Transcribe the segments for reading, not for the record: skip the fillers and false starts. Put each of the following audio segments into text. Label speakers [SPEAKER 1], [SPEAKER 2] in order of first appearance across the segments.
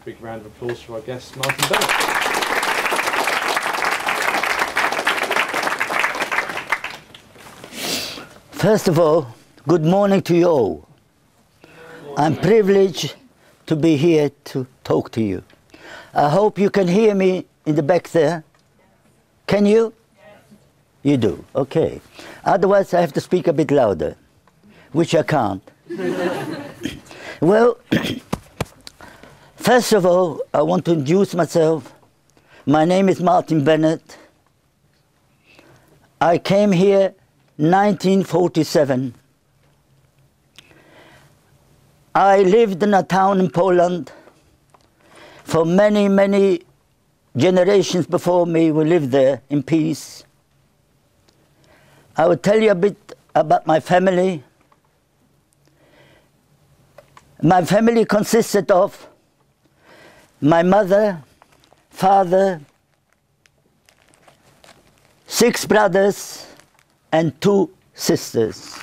[SPEAKER 1] big round of applause for our guest, Martin Bennett.
[SPEAKER 2] First of all, good morning to you all. I'm privileged to be here to talk to you. I hope you can hear me in the back there. Can you? You do, okay. Otherwise I have to speak a bit louder, which I can't. Well, first of all, I want to introduce myself. My name is Martin Bennett. I came here 1947. I lived in a town in Poland. For many, many generations before me, we lived there in peace. I will tell you a bit about my family. My family consisted of my mother, father, 6 brothers, and 2 sisters.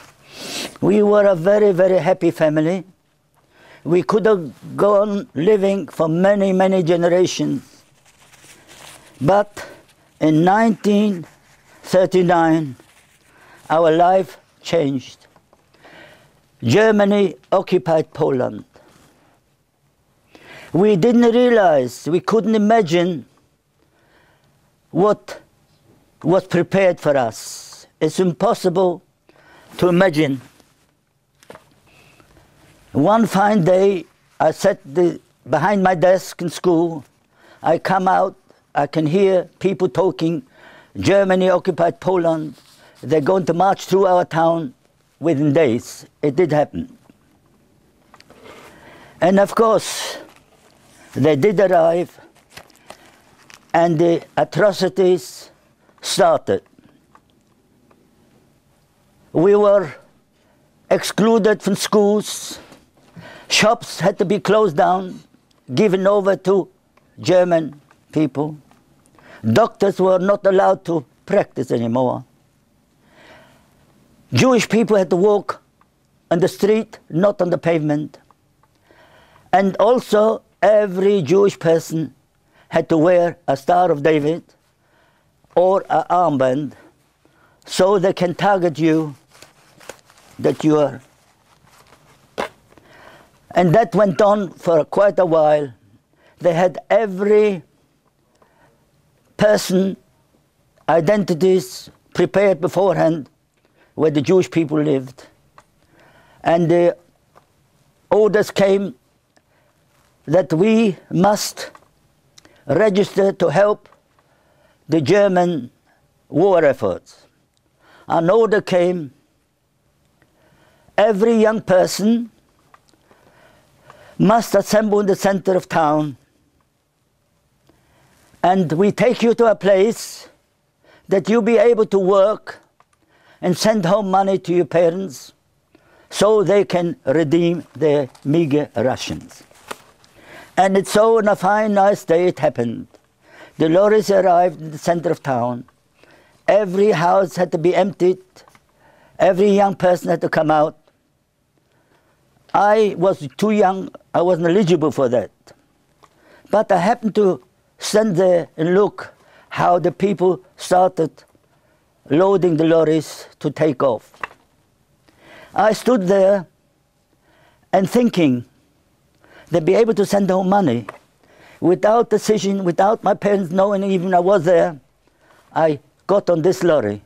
[SPEAKER 2] We were a very, very happy family. We could have gone living for many, many generations. But in 1939, our life changed. Germany occupied Poland. We didn't realize, we couldn't imagine what was prepared for us. It's impossible to imagine. One fine day, I sat behind my desk in school. I come out, I can hear people talking, Germany occupied Poland. They're going to march through our town within days. It did happen. And of course, they did arrive, and the atrocities started. We were excluded from schools. Shops had to be closed down, given over to German people. Doctors were not allowed to practice anymore. Jewish people had to walk on the street, not on the pavement. And also, every Jewish person had to wear a Star of David or an armband, so they can target you that you are. And that went on for quite a while. They had every person identities prepared beforehand where the Jewish people lived. And the orders came that we must register to help the German war efforts. An order came, every young person must assemble in the center of town, and we take you to a place that you'll be able to work and send home money to your parents so they can redeem their meager rations. And it's so on a fine, nice day it happened. The lorries arrived in the center of town. Every house had to be emptied. Every young person had to come out. I was too young, I wasn't eligible for that. But I happened to stand there and look how the people started loading the lorries to take off. I stood there and thinking they'd be able to send home money. Without decision, without my parents knowing even I was there, I got on this lorry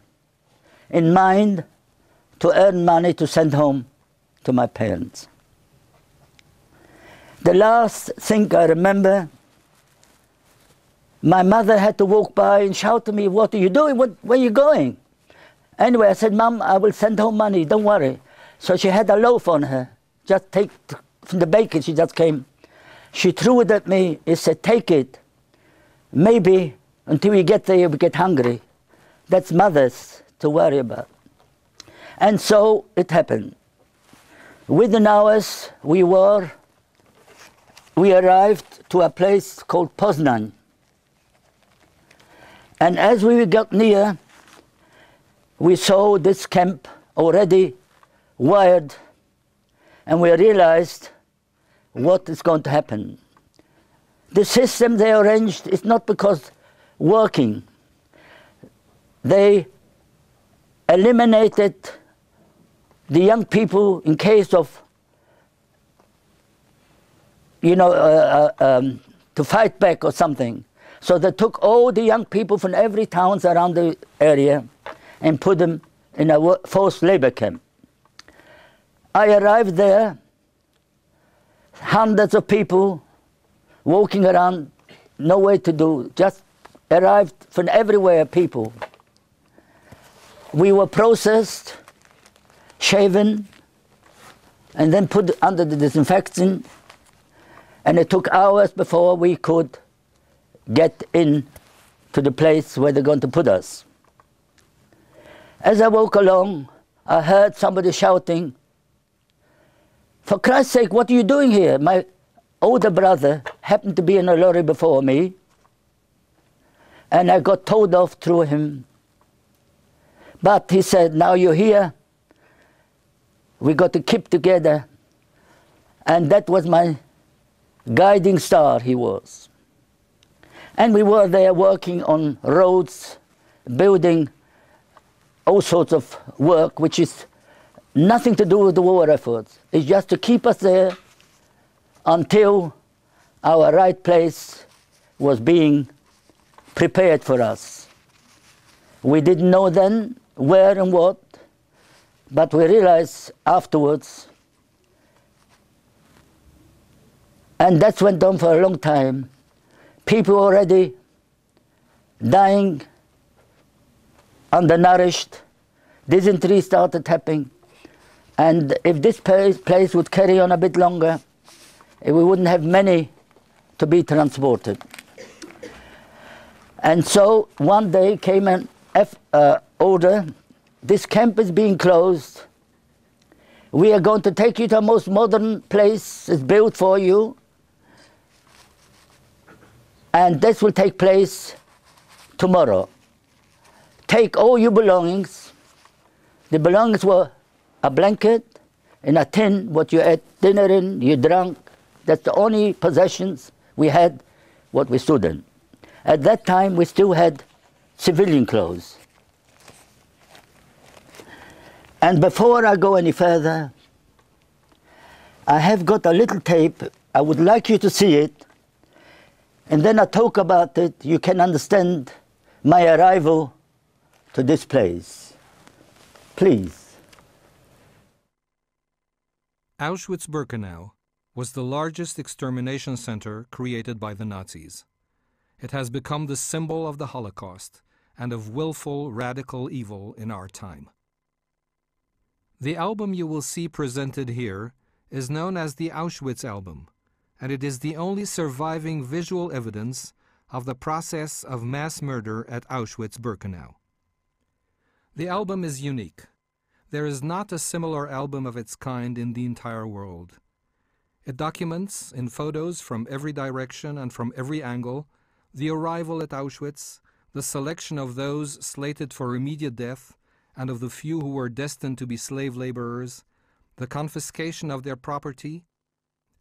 [SPEAKER 2] in mind to earn money to send home to my parents. The last thing I remember, my mother had to walk by and shout to me, "What are you doing? Where are you going?" Anyway, I said, "Mum, I will send home money, don't worry." So she had a loaf on her, just take from the baker, she just came. She threw it at me and said, "Take it. Maybe until we get there, we get hungry." That's mothers to worry about. And so it happened. Within hours, we arrived to a place called Poznan. And as we got near, we saw this camp already wired, and we realized what is going to happen. the system they arranged is not because working. They eliminated the young people in case of, to fight back or something. So they took all the young people from every towns around the area and put them in a forced labor camp. I arrived there, hundreds of people walking around, no way to do, just arrived from everywhere, people. We were processed, shaven, and then put under the disinfectant, and it took hours before we could get in to the place where they're going to put us. As I walk along, I heard somebody shouting, "For Christ's sake, what are you doing here?" My older brother happened to be in a lorry before me, and I got told off through him. But he said, "Now you're here, we got to keep together." And that was my guiding star, he was. And we were there working on roads, building all sorts of work, which is nothing to do with the war efforts. It's just to keep us there until our right place was being prepared for us. We didn't know then where and what, but we realized afterwards, and that went on for a long time. People already dying, undernourished, dysentery started happening, and if this place would carry on a bit longer, we wouldn't have many to be transported. And so one day came an order, "This camp is being closed. We are going to take you to a most modern place, it's built for you, and this will take place tomorrow. Take all your belongings." The belongings were a blanket and a tin, what you ate dinner in, you drank. That's the only possessions we had, what we stood in. At that time, we still had civilian clothes. And before I go any further, I have got a little tape. I would like you to see it. And then I talk about it. You can understand my arrival to this place. Please.
[SPEAKER 3] Auschwitz-Birkenau was the largest extermination center created by the Nazis. It has become the symbol of the Holocaust and of willful radical evil in our time. The album you will see presented here is known as the Auschwitz Album, and it is the only surviving visual evidence of the process of mass murder at Auschwitz-Birkenau. The album is unique. There is not a similar album of its kind in the entire world. It documents, in photos from every direction and from every angle, the arrival at Auschwitz, the selection of those slated for immediate death, and of the few who were destined to be slave laborers, the confiscation of their property,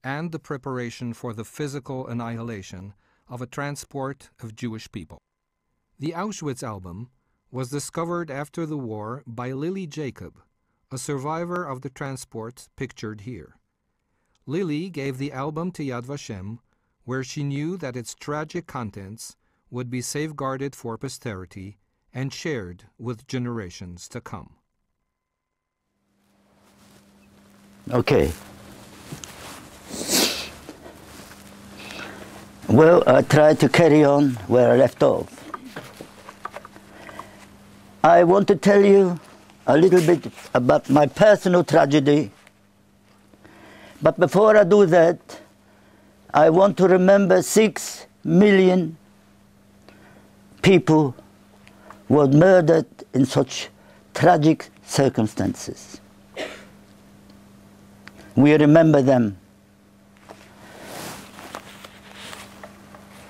[SPEAKER 3] and the preparation for the physical annihilation of a transport of Jewish people. The Auschwitz Album was discovered after the war by Lily Jacob, a survivor of the transport pictured here. Lily gave the album to Yad Vashem, where she knew that its tragic contents would be safeguarded for posterity and shared with generations to come.
[SPEAKER 2] Okay. Well, I tried to carry on where I left off. I want to tell you a little bit about my personal tragedy. But before I do that, I want to remember 6 million people were murdered in such tragic circumstances. We remember them.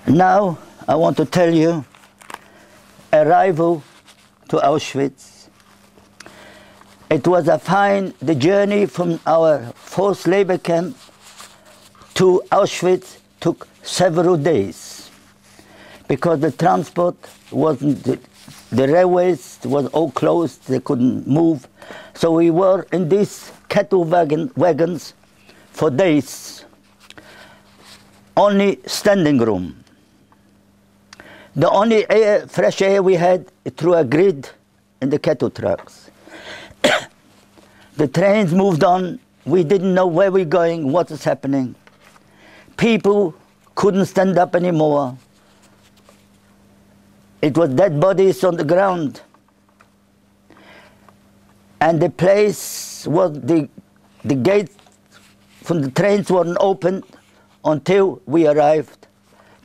[SPEAKER 2] Now I want to tell you arrival to Auschwitz. It was the journey from our forced labor camp to Auschwitz took several days because the transport wasn't, the railways was all closed, they couldn't move. So we were in these cattle wagons for days, only standing room. The only air, fresh air we had through a grid in the cattle trucks. The trains moved on, we didn't know where we're going, what is happening. People couldn't stand up anymore. It was dead bodies on the ground. And the place was, the gate from the trains weren't opened until we arrived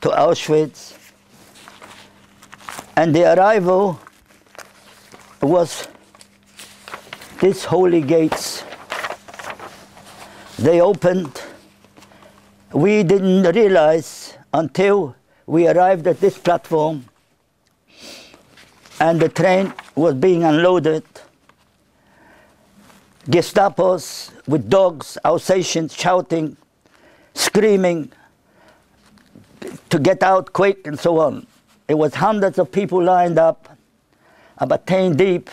[SPEAKER 2] to Auschwitz. And the arrival was these holy gates. They opened. We didn't realize until we arrived at this platform and the train was being unloaded. Gestapos with dogs, Alsatians shouting, screaming to get out quick and so on. It was hundreds of people lined up, about 10 deep.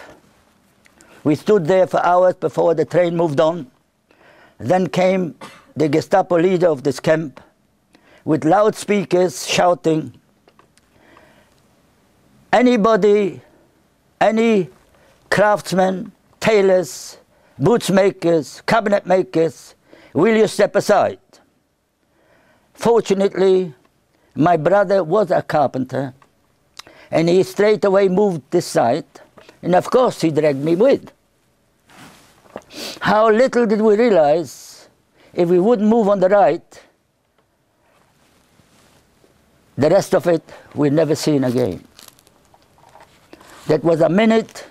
[SPEAKER 2] We stood there for hours before the train moved on. Then came the Gestapo leader of this camp with loudspeakers shouting, anybody, any craftsmen, tailors, boots makers, cabinet makers, will you step aside? Fortunately, my brother was a carpenter, and he straight away moved this side, and of course he dragged me with. How little did we realize, if we wouldn't move on the right, the rest of it we'd never seen again. That was a minute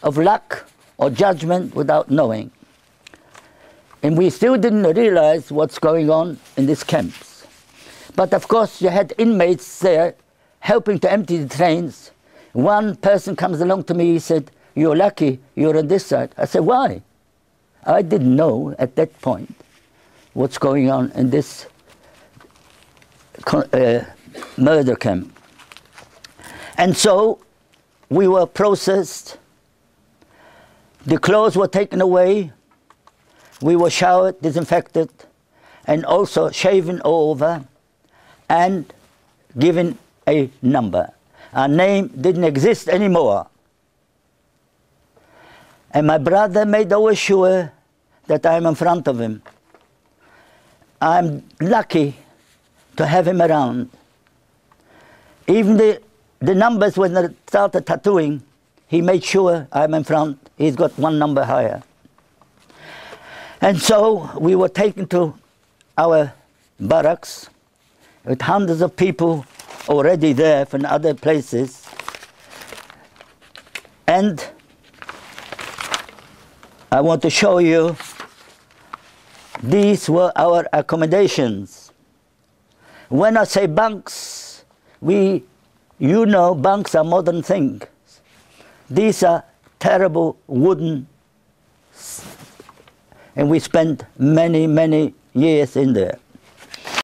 [SPEAKER 2] of luck or judgment without knowing. And we still didn't realize what's going on in these camps. But of course you had inmates there helping to empty the trains. One person comes along to me, he said, you're lucky you're on this side. I said, why? I didn't know at that point what's going on in this murder camp. And so we were processed, the clothes were taken away, we were showered, disinfected, and also shaven all over and given a number. Our name didn't exist anymore. And my brother made always sure that I'm in front of him. I'm lucky to have him around. Even the numbers, when I started tattooing, he made sure I'm in front. He's got one number higher. And so we were taken to our barracks with hundreds of people already there from other places. And I want to show you, these were our accommodations. When I say bunks, you know bunks are modern things. These are terrible wooden, and we spent many, many years in there.